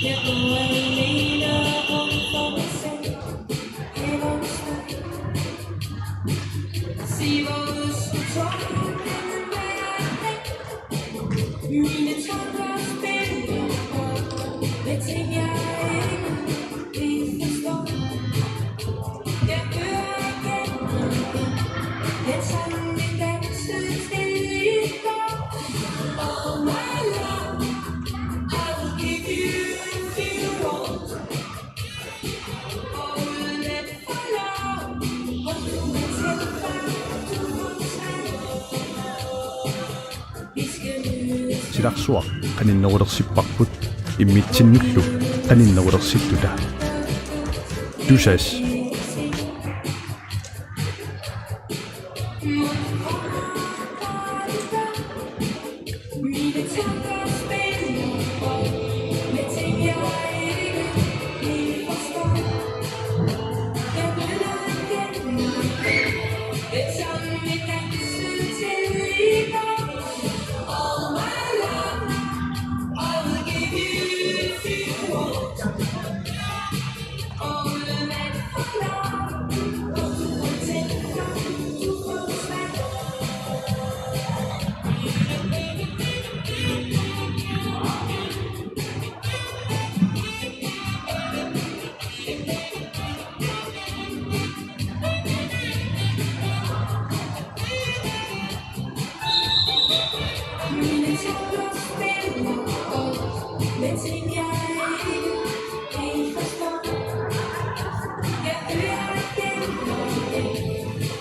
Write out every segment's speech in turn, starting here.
Jeg går alene rundt for mig selv. Hæver stød. Se hvor du tårer, men hvad jeg ikke. Mine tanker spiller med ting jeg ikke forstår. Jeg hører igen og igen den sang vi dansede til i går. Oh my love, I will give you if you want. Og uden at få lov, hvor du vil tilfælde, du må tage. Silarsua qaninnarulersippaqput immitsinngullu qaninnarulersittuta tusas Mine tanker spiller med ting jeg ikke forstår. Jeg møder igen den sang vi dansede til i går. Oh my love, I will give you if you want. Og uden at få lov, hvor du må tænke, du må smage. Mine tanker spiller med ting jeg ikke forstår. Jeg hører igen og igen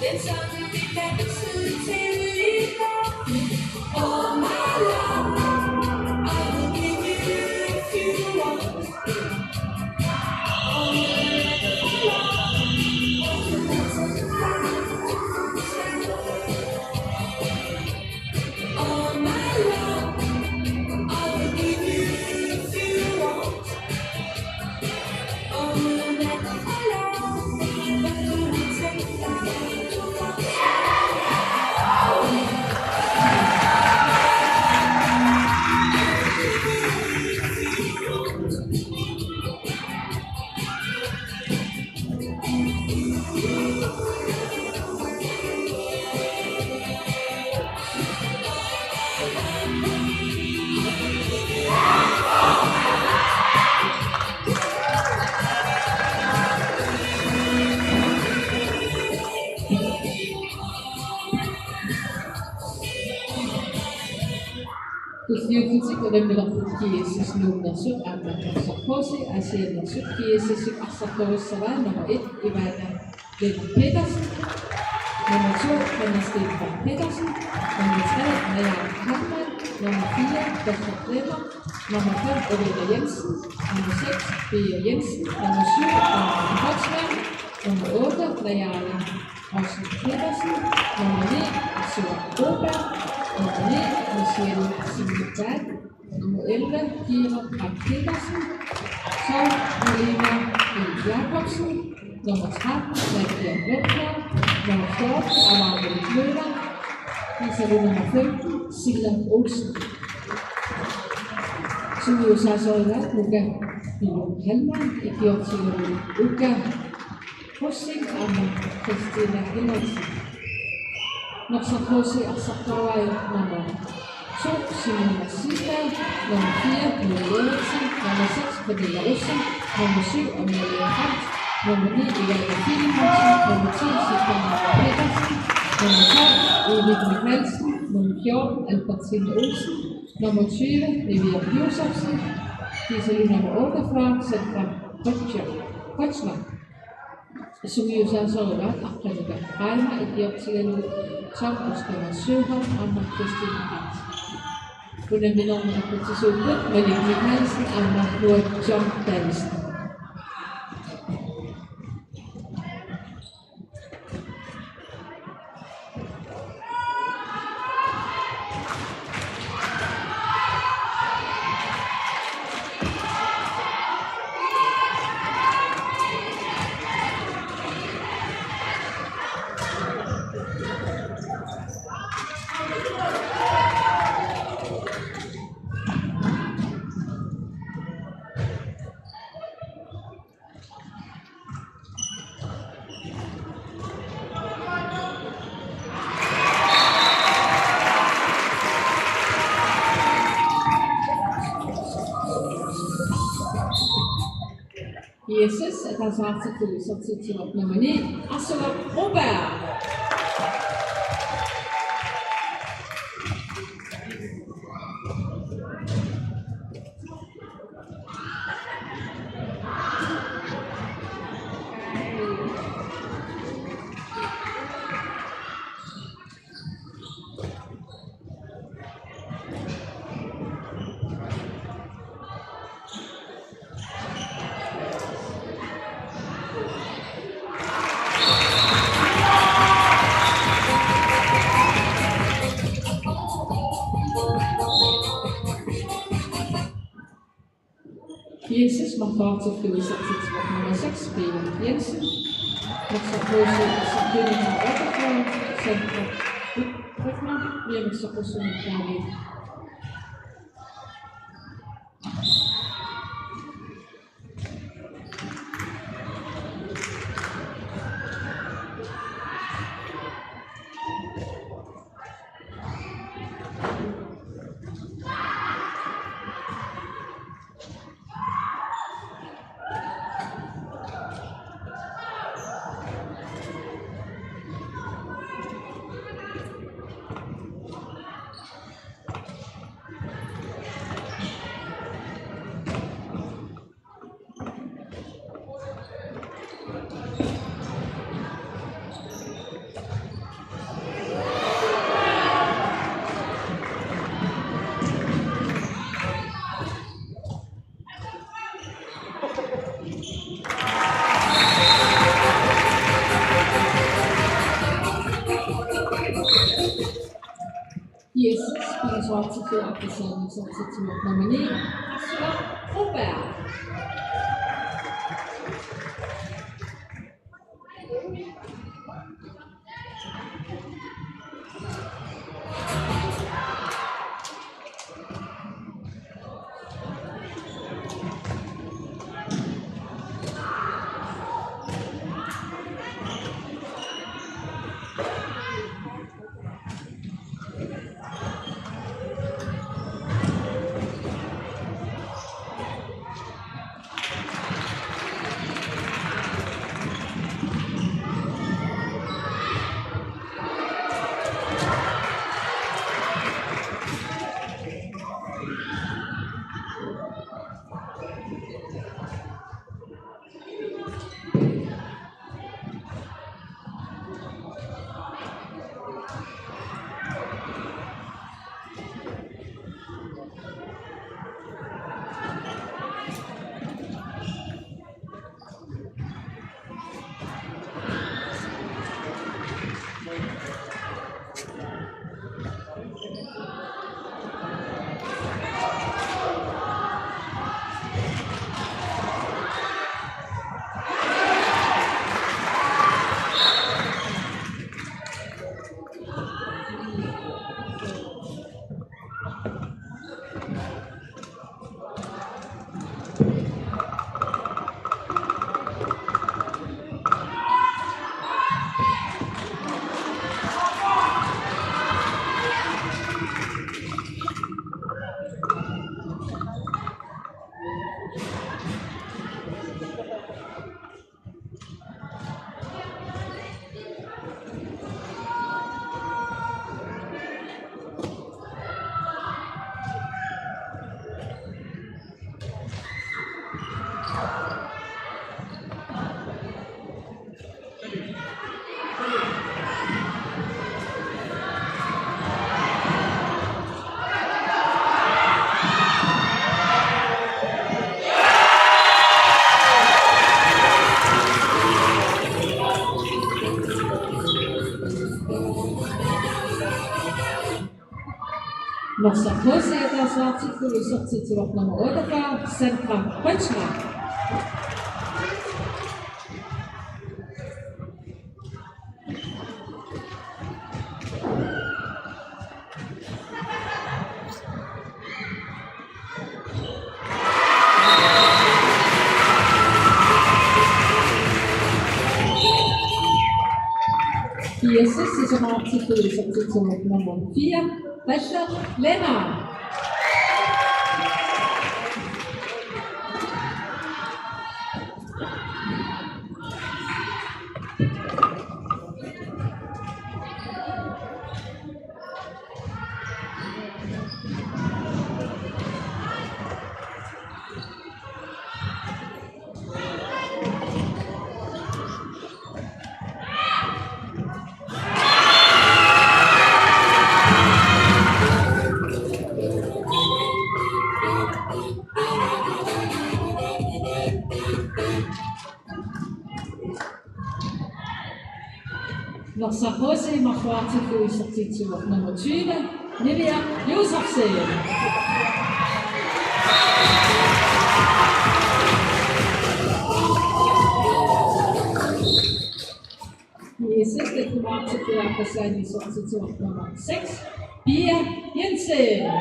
den sang vi dansede til i går. Oh my love, I will give you if you want. Og uden at få lov, hvor du må tilfælde, du må tage. Oh my love, I will give you if you want. Og uden at få lov, hvor du må tilfælde, du må tage. Kulturpolitik nummer 7 nummer 1 Ivana Lennart Petersen, nummer 2 Hanna Stefan Petersen, nummer 3 Marianne Hartmann, nummer 4 Dr. Blemmer, nummer 5 Olivia Jensen, nummer 6 Bea Jensen, nummer 7 Arne Hotsberg, nummer 8 Marianne Rossen Petersen, nummer 9 Søren Broberg, nummer 9 Michelle Simmelberg, nummer 11 Kira Frank Petersen, 12 Helena E. Jacobsen, nummer 13 Nadia Blomberg, nummer 14 Amalie Møller, nummer 15 Silla Olsen. Som jo så i hvert Luka Bilon Kalman, i gjort til Luka Hosing og Christina Henriksen. Når så Hosing og Sakawai nummer 2 Simon Masita, nummer 4 Pelle Eriksen, nummer 6 Pernille Olsen, nummer 7 Amalie Handt, nummer 9 Ivana Philipsen, nummer 10 Stefan Petersen, nummer 12 Ulrik Mikkelsen, nummer 14 Albertine Olsen, nummer 20 Vivian Josefsen, Giselle nummer 48 Sandra Kotsman. Som jo så i hvert Afrika Reimer, et job til Tom Oskar Søholm og Christine Handt. Hun er min nummer på til Solbød, Malene Mikkelsen og John Dannesen. ISS er deres ret selvfølgelig så til op nummer 9, Aslak Broberg. ISS mandat til flyvesatstidspunkt nummer 6, Peter Jensen. Også påse samtidig med overføring, Sandra Røgner, virker så personligt kærlig. ISS spilles ret til før opdateringen som tidspunkt nummer 9, Aslak Broberg. Norsk KC er deres ret til flyvesatstidspunkt nummer 48, Sandra Røgner. ISS er ret til flyvesatstidspunkt nummer 4, Richard Lennart. Norsarhosi Mahwatiku i substitut nummer 20, Nivea Josefsen. I sidste kommer til flere placering i substitut nummer 6, Pia Jensen.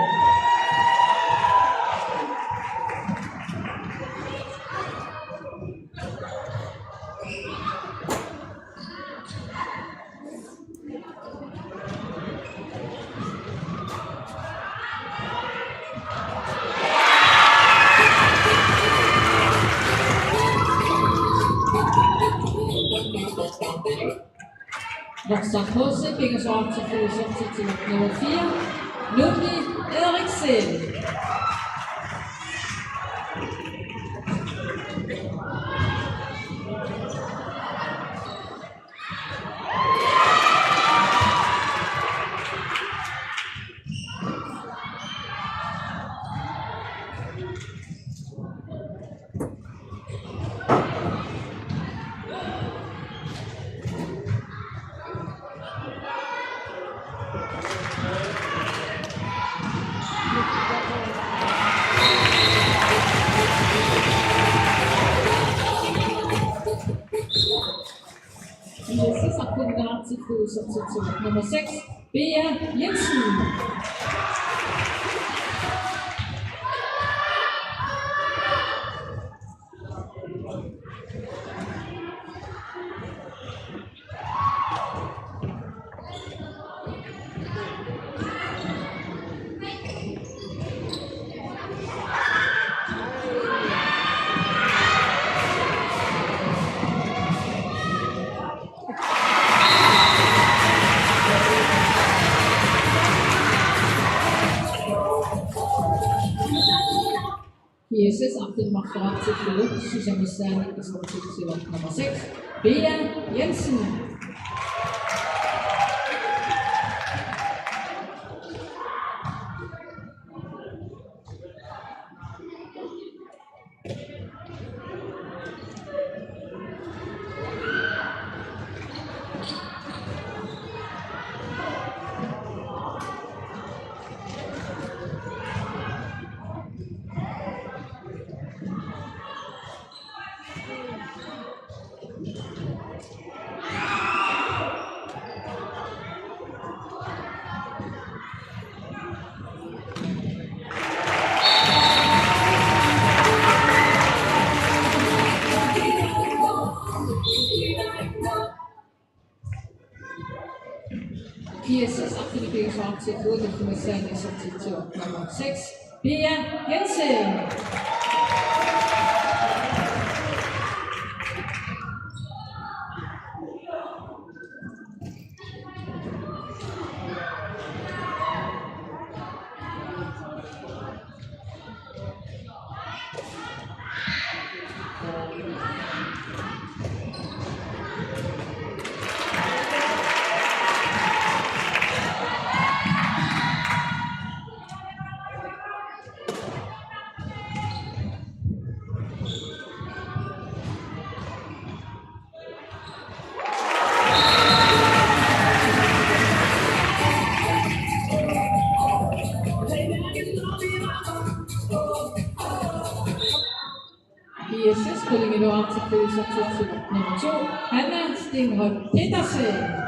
Norsarhosi bygger sig op til substitut nummer 4, Ludvig Eriksen. I sidste kommer til substitut nummer 6, Bea Jensen. ISS Abdel Mahrat til Philip, Susanne Sand i substitut nummer 6, Bea Jensen. ISS Abdel bygger sig op til placering i substitut nummer 6, Bea Jensen. ISS spiller nu op til substitut nummer 2, Hanna Stenholm Petersen.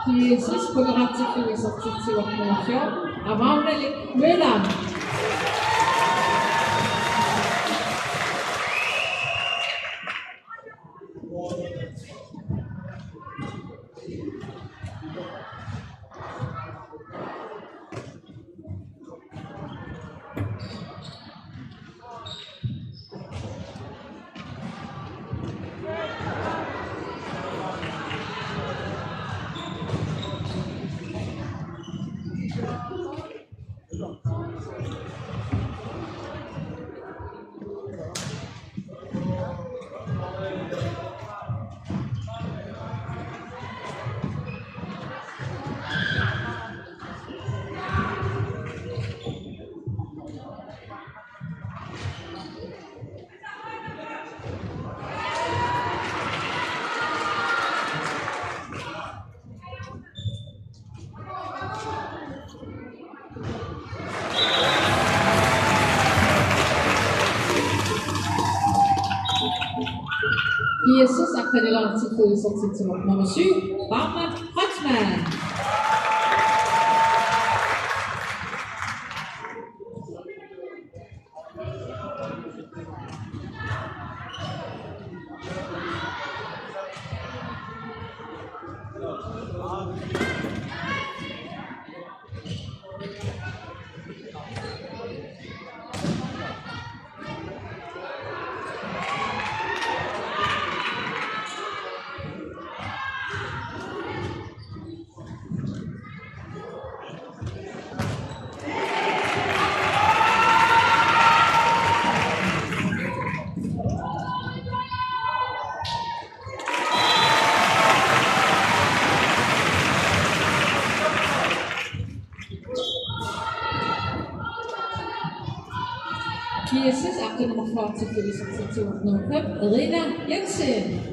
Til sidst på ret til følelser til nummer 14, Amalie Møller. Jesus après de l'article sorti de nummer 7, Barbara Hotzmann. Jesus après nummer 40 til nummer 5, Rina Jensen.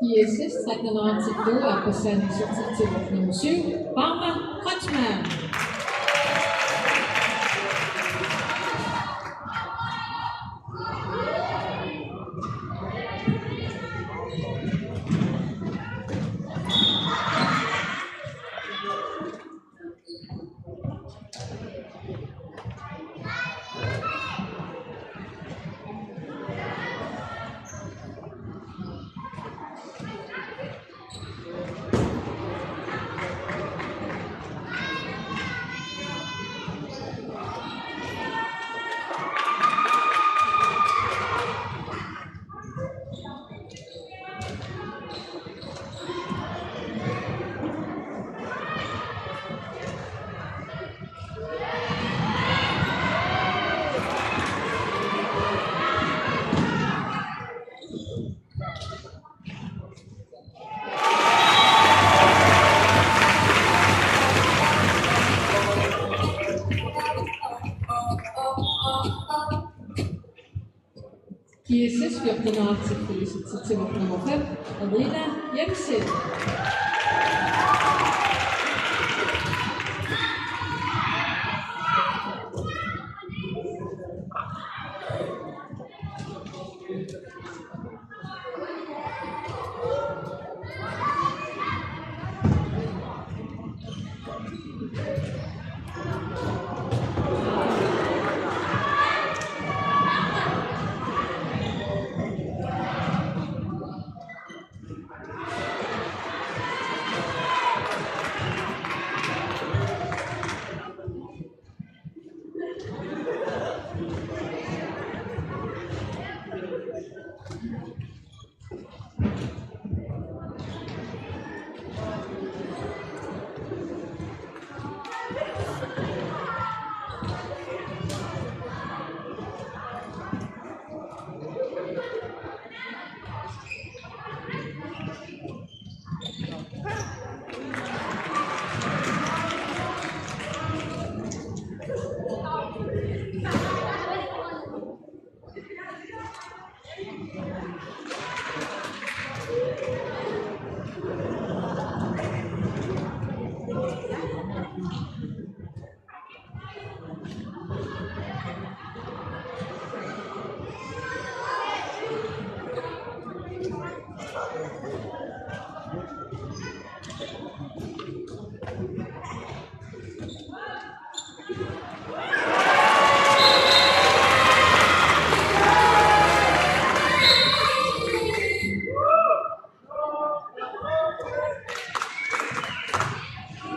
ISS 1392 er på sandelse til nummer 7, Barbara Hotzmann. ISS 14 til felicitativ til nummer 5, Adrina Jensen.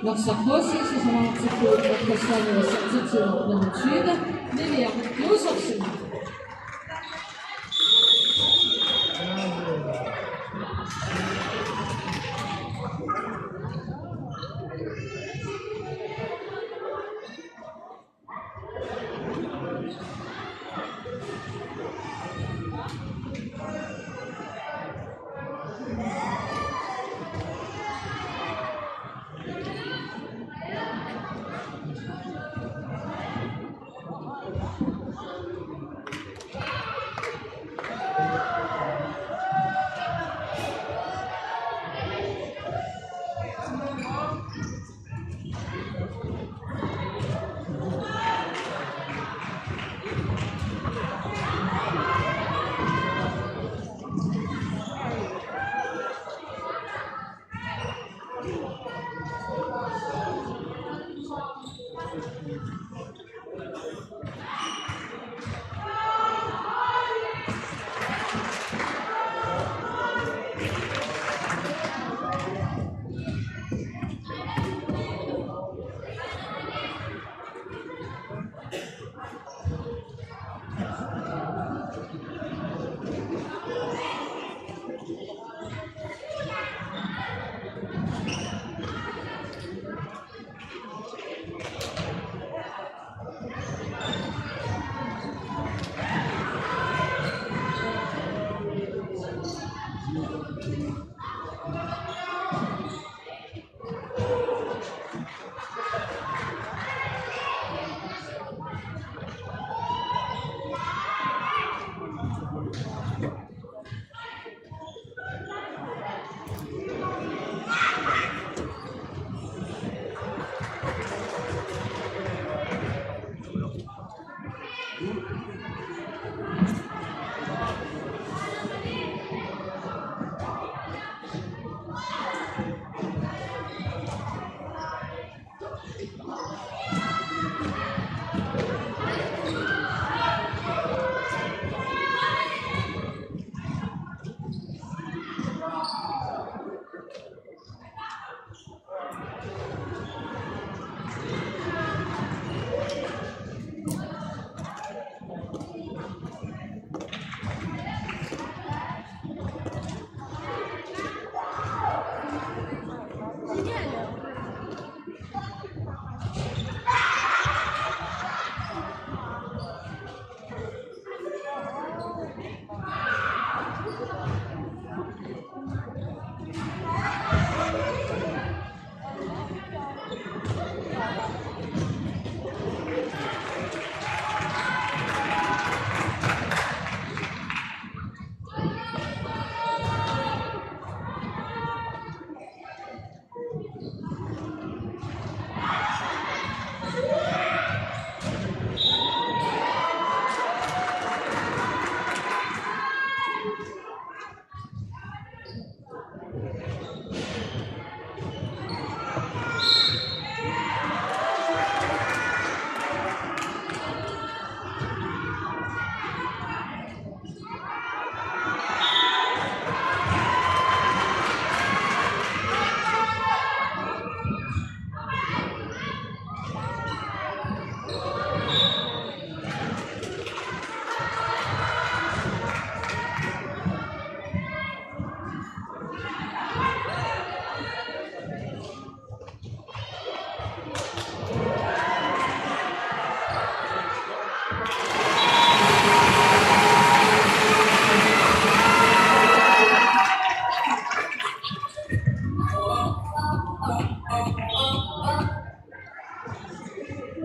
Vokser HC, som har til fod og personlig sat til nummer 20, Lilian Josefsen.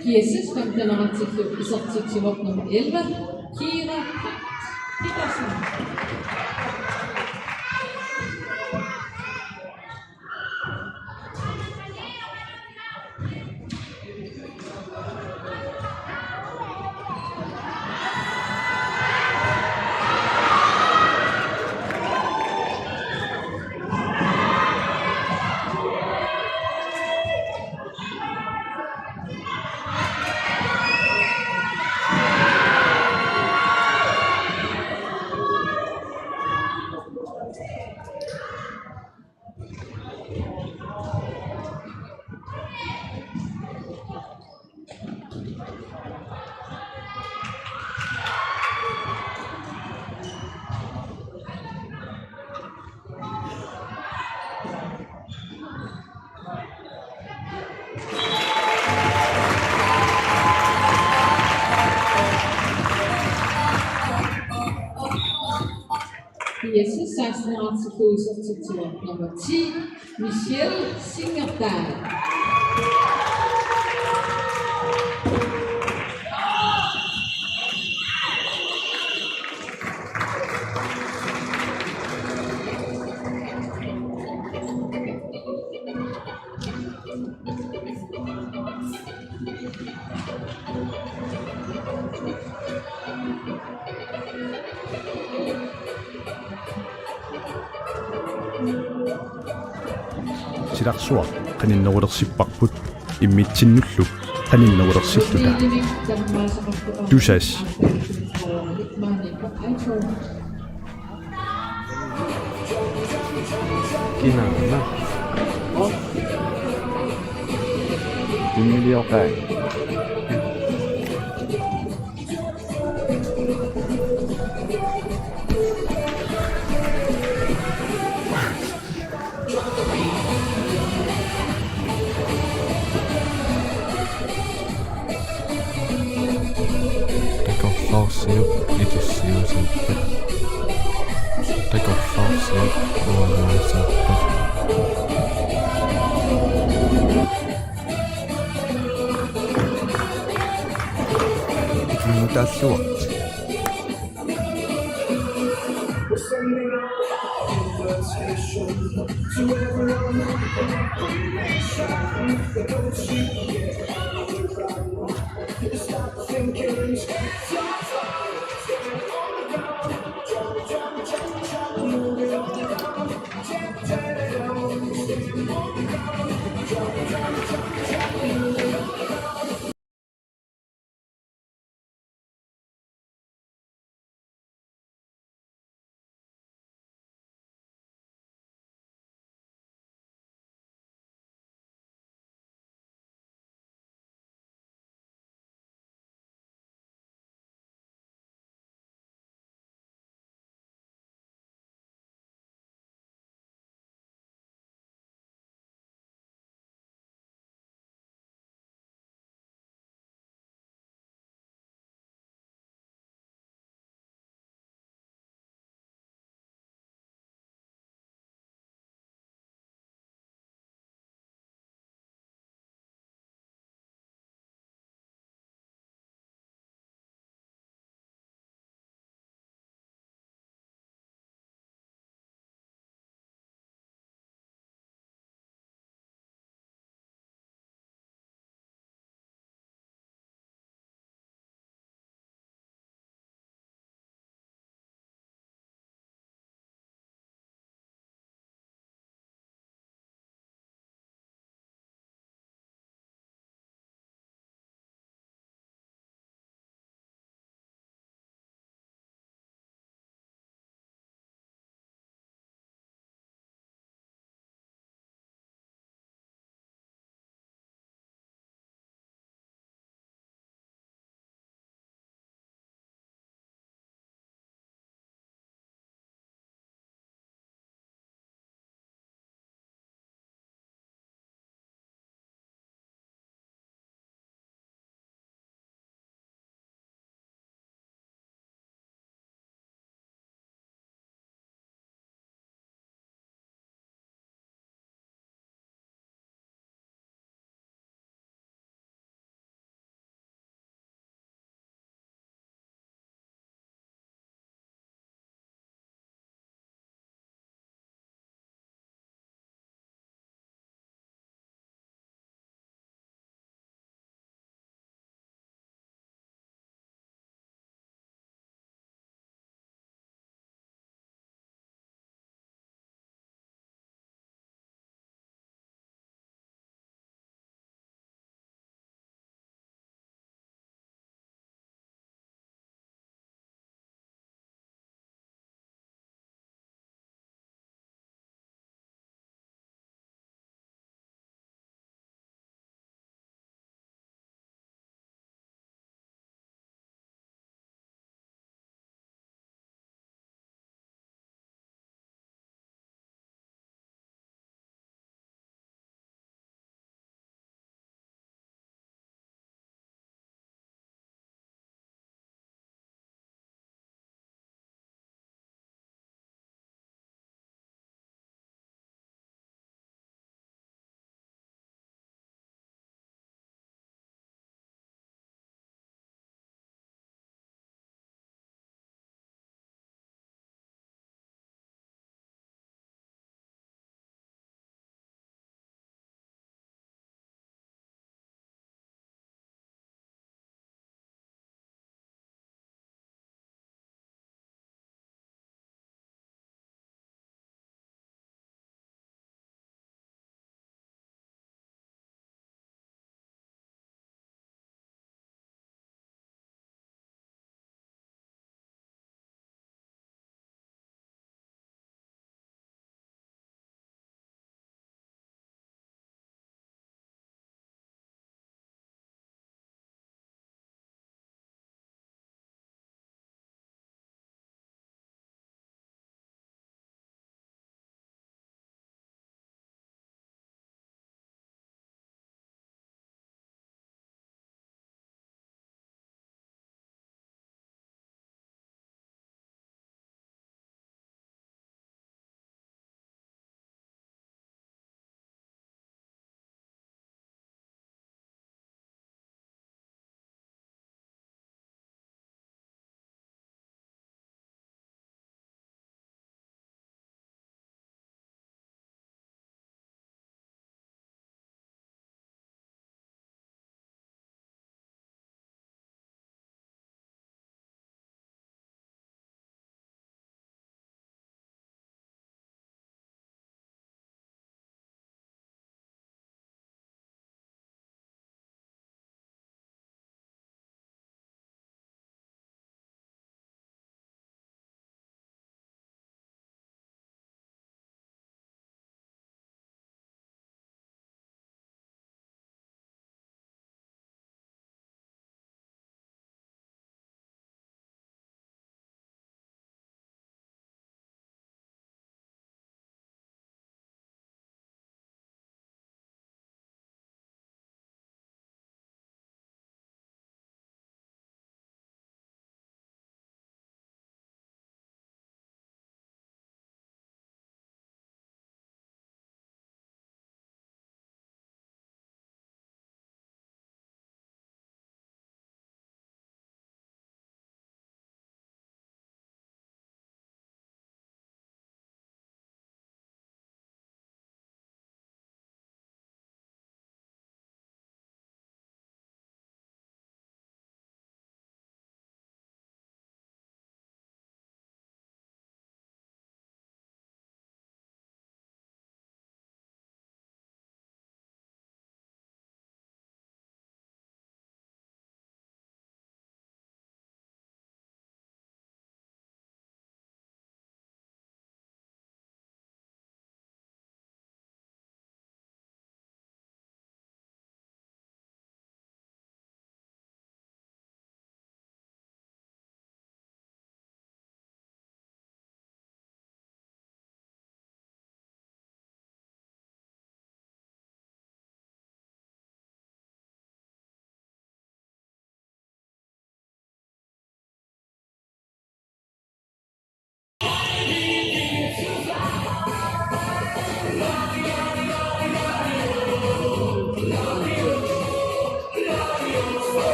GSS 15 artikkel isartiktivok nummer 11, Kira Petersen. GSS 16 artikkel isartiktivok nummer 10, Michelle Singerdal. Silarsua qaninnerulersippaqput immitsinnulluk qaninnerulersittuta tusas Kinana. Immilioqai. Takoffausiu itussiusappa. Takoffausiu luonuisappa. Ikimutassuaq.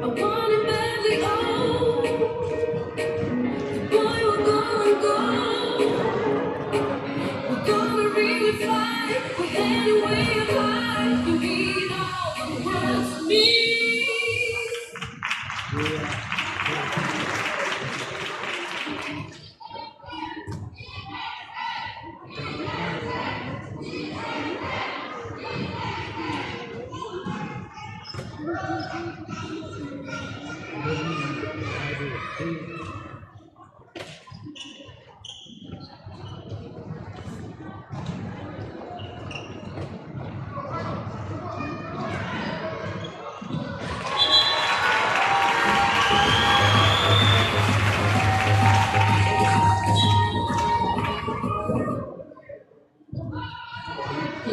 I want it badly, oh, boy, we're gonna go. We're gonna really fly, we're heading way up high. You mean all the world to me.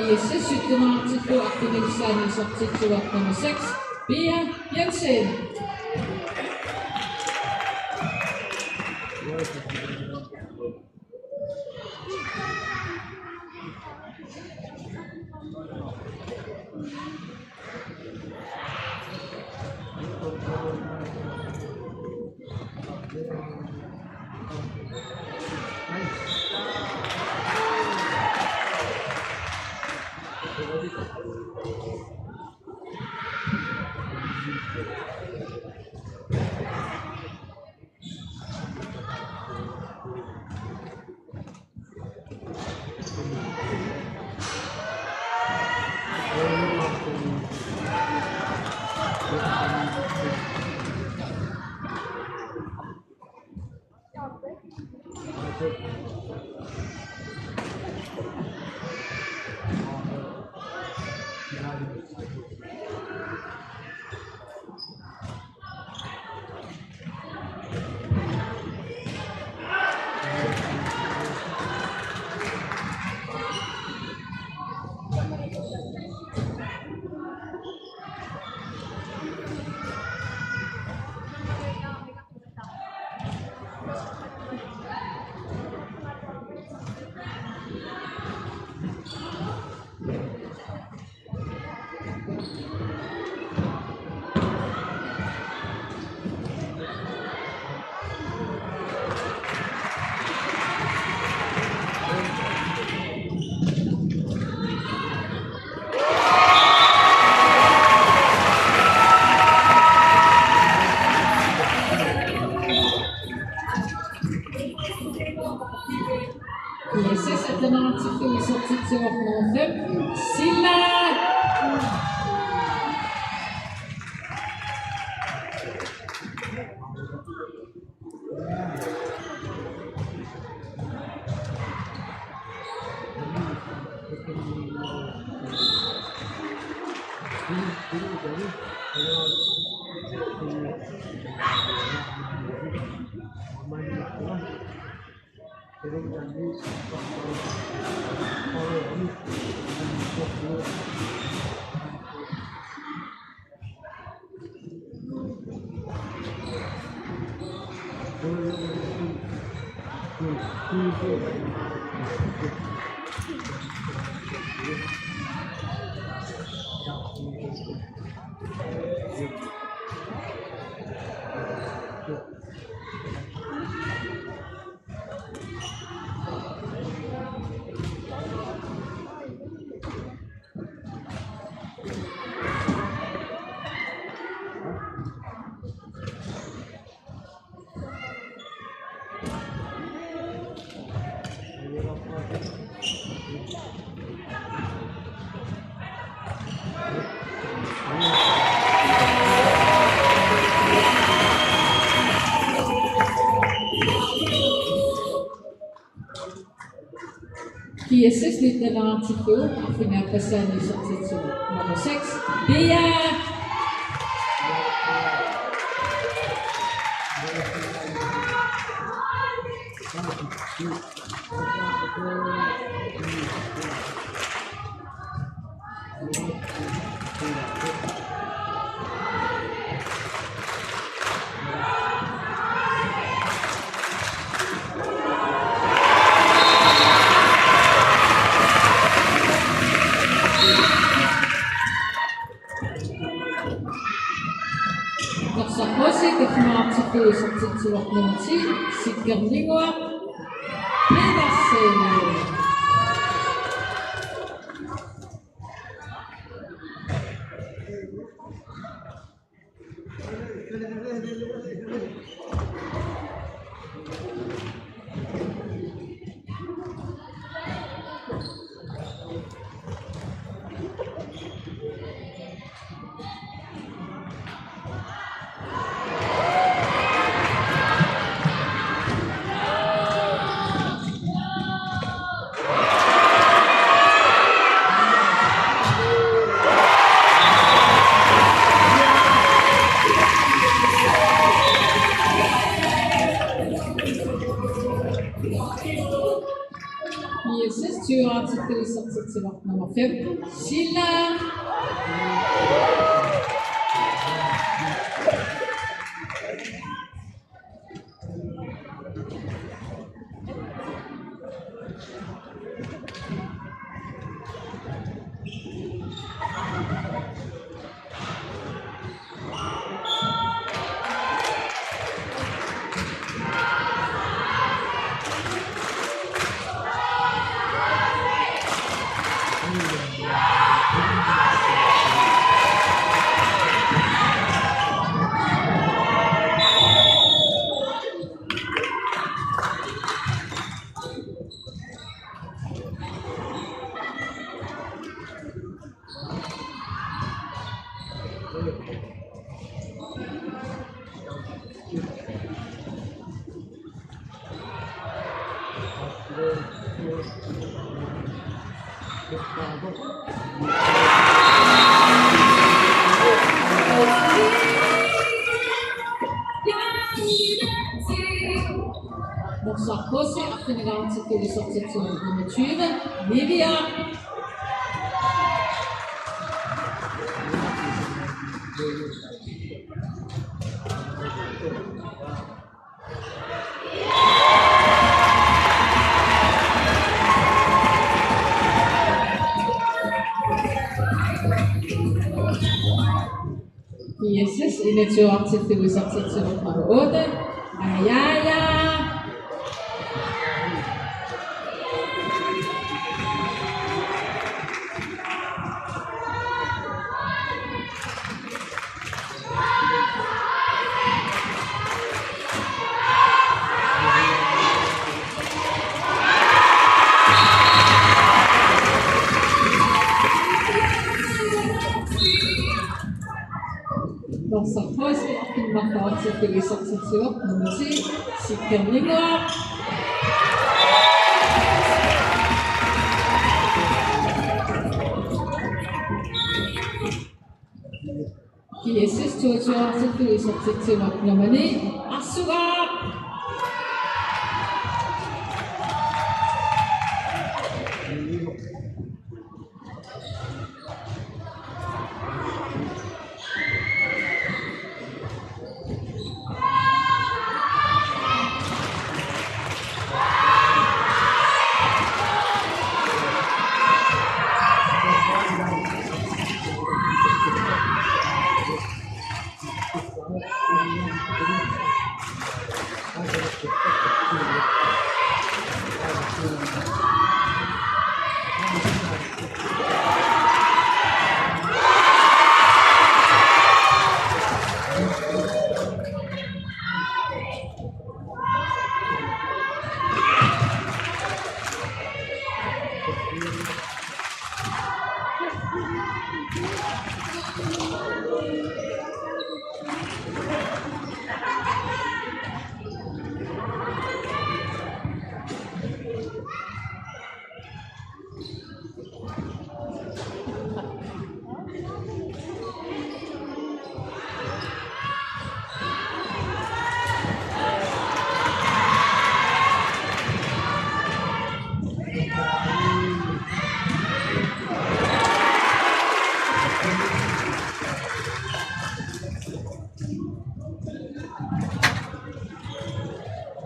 I sessytterna til aktiveringsoptik til nummer 6, Bea Jensen. ISS alternativ optik til nummer 5, Silla. GSS 1994 affinga kasani substitute. Number 6, Bia. Norsarkosi Tekmaartiku substitute nummer 10, Sigurlingur Pedersen. GSS 20 substitute nummer 5, Silla. Norsarkosi affinga substitute nummer 20, Livia. GSS 21 substitute nummer 8, Ayaya. Norsarkosi affinga substitute nummer 10, Sigurlingur. GSS 22 substitute nummer 9, Asura.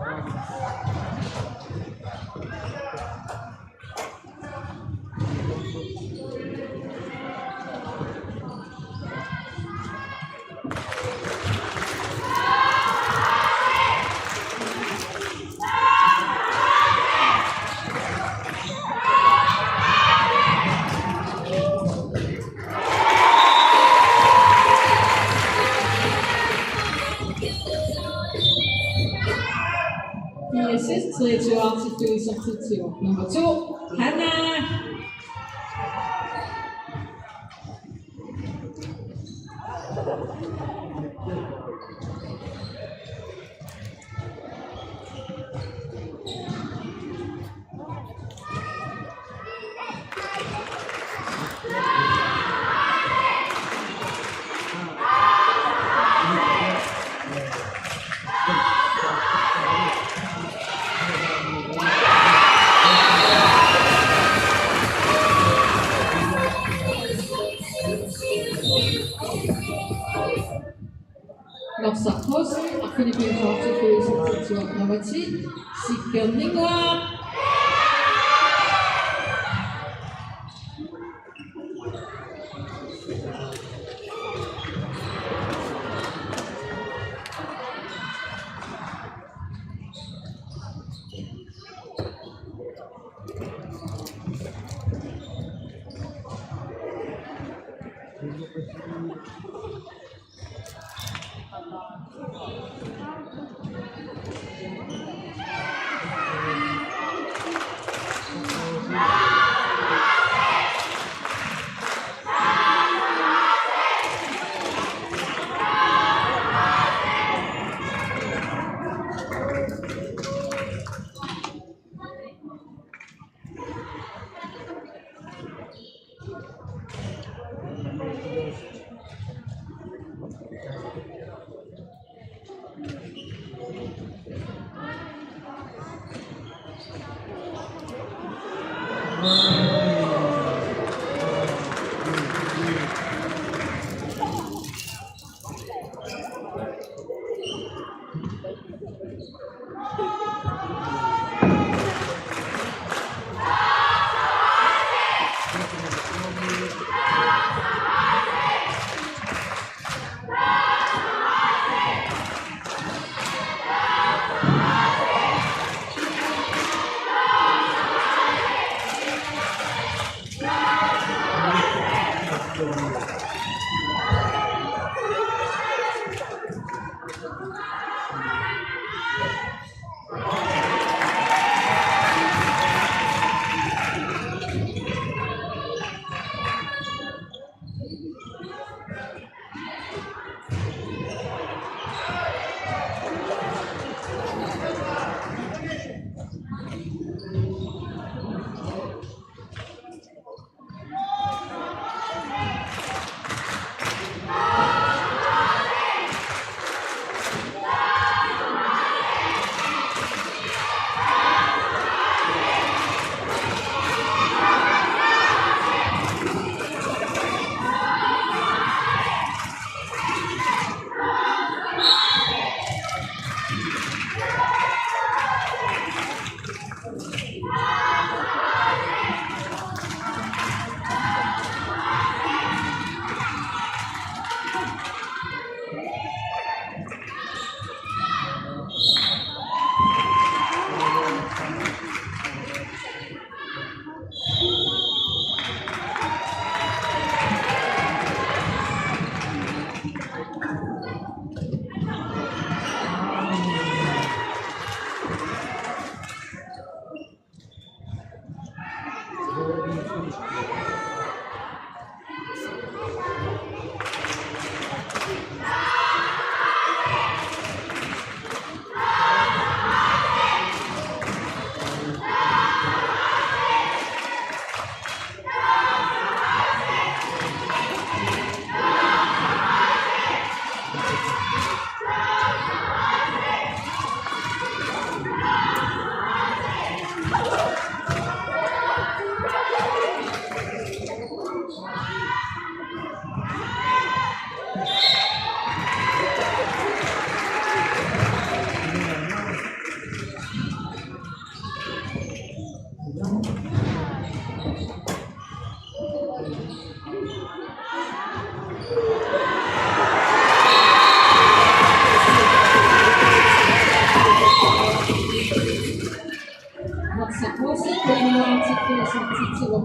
The assist 23 til Felix Optitio. Nummer 2, Hanna. Noksa Kosi og Philippines op til Felix Optitio. Nummer 10, Sigurd Ningler.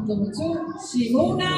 nummer 2, Simona.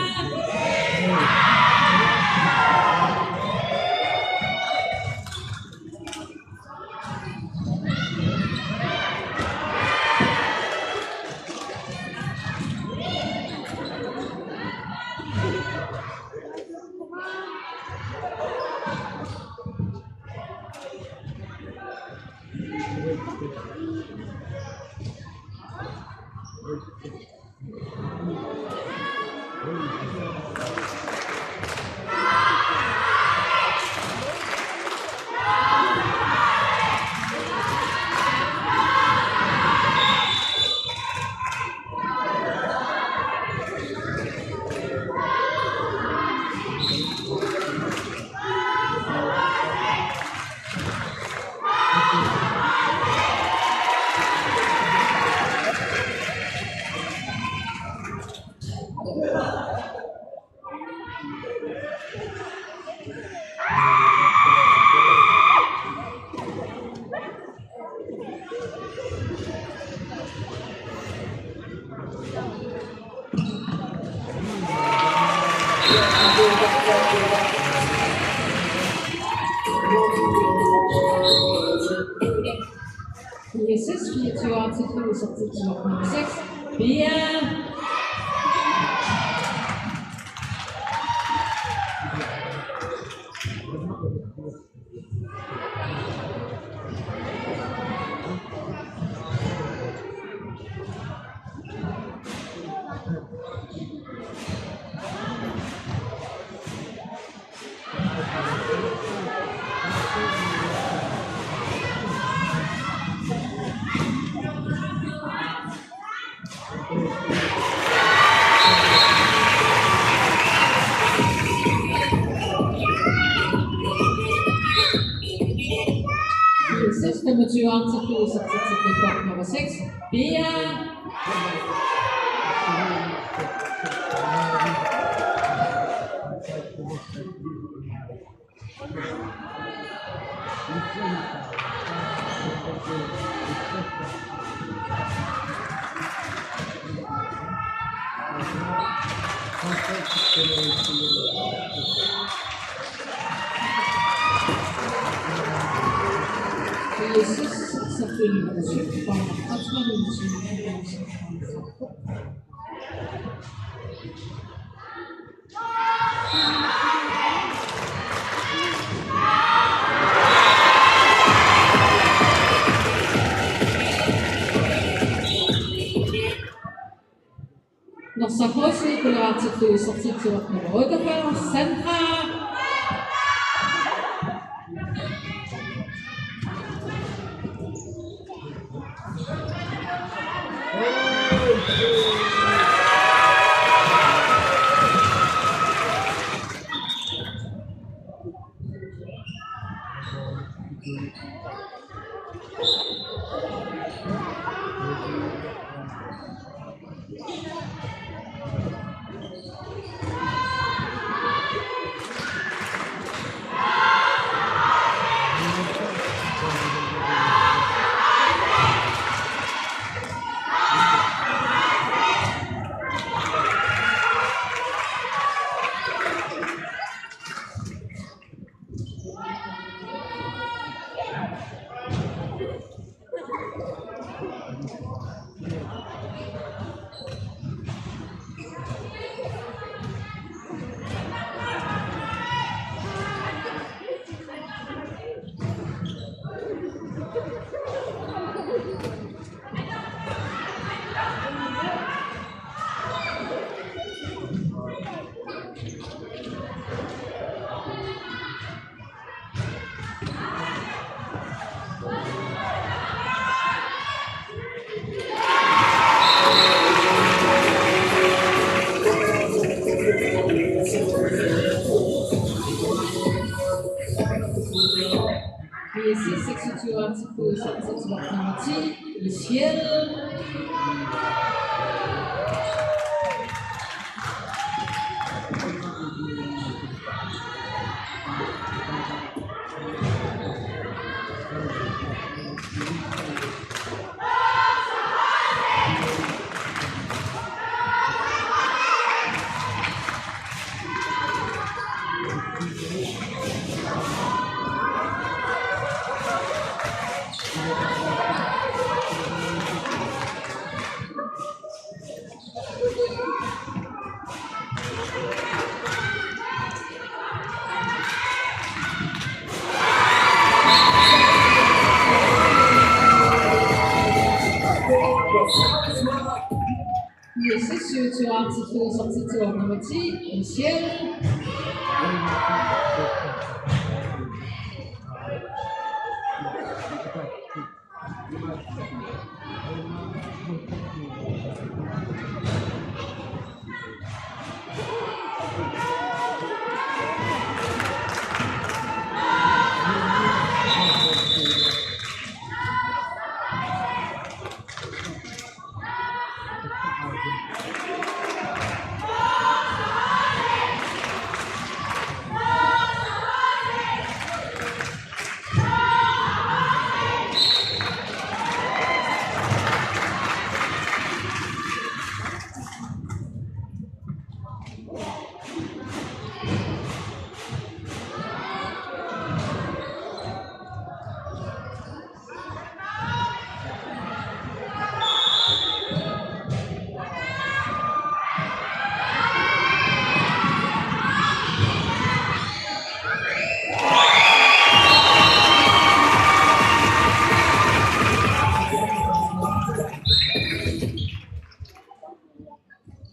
ISS 24 artiklet til nummer 6, Bea. ISS 25 artiklet til nummer 6, Bea. ISS selvfølgelig nummer 7, fra Osman. Nossa Rossi, Colorado, sortie sur nummer 48, Sandra. ISS 26 artiklet til nummer 10, Michelle. ISS 27 sortie nummer 10, Michelle.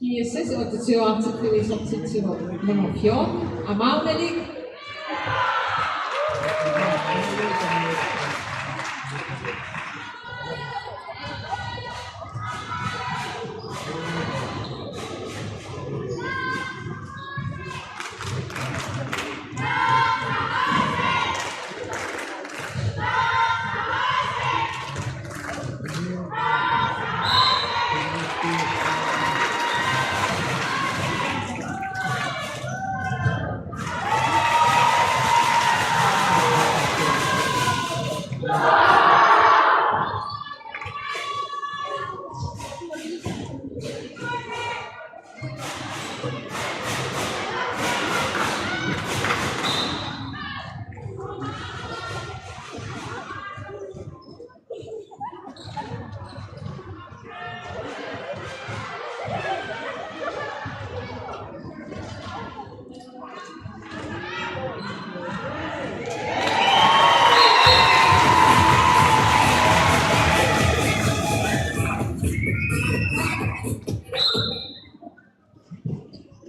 ISS 28 sortie nummer 14, Amaunelik.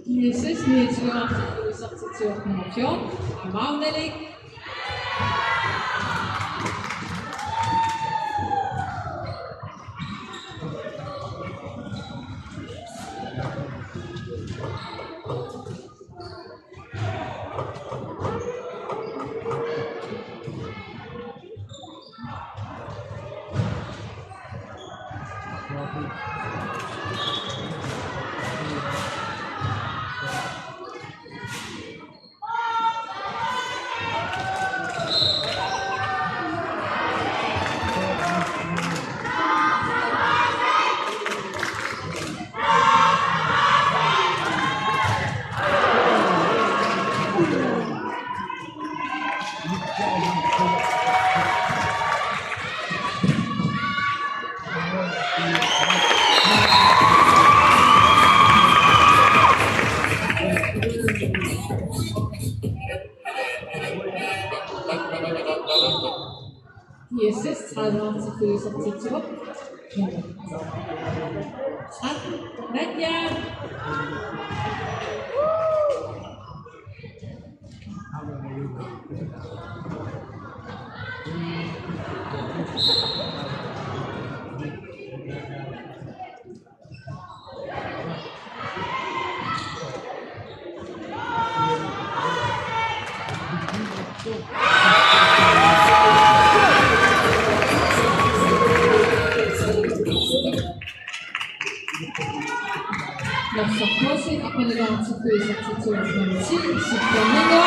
ISS 29 sortie nummer 14, Amaunelik. ISS 30 sortie nummer 13, Nadja. Sarkozy, après le sortie nummer 10, Supermega.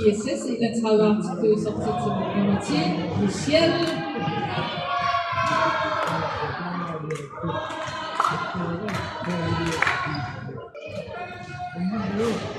ISS 31 sortie nummer 10, Michelle. Hey!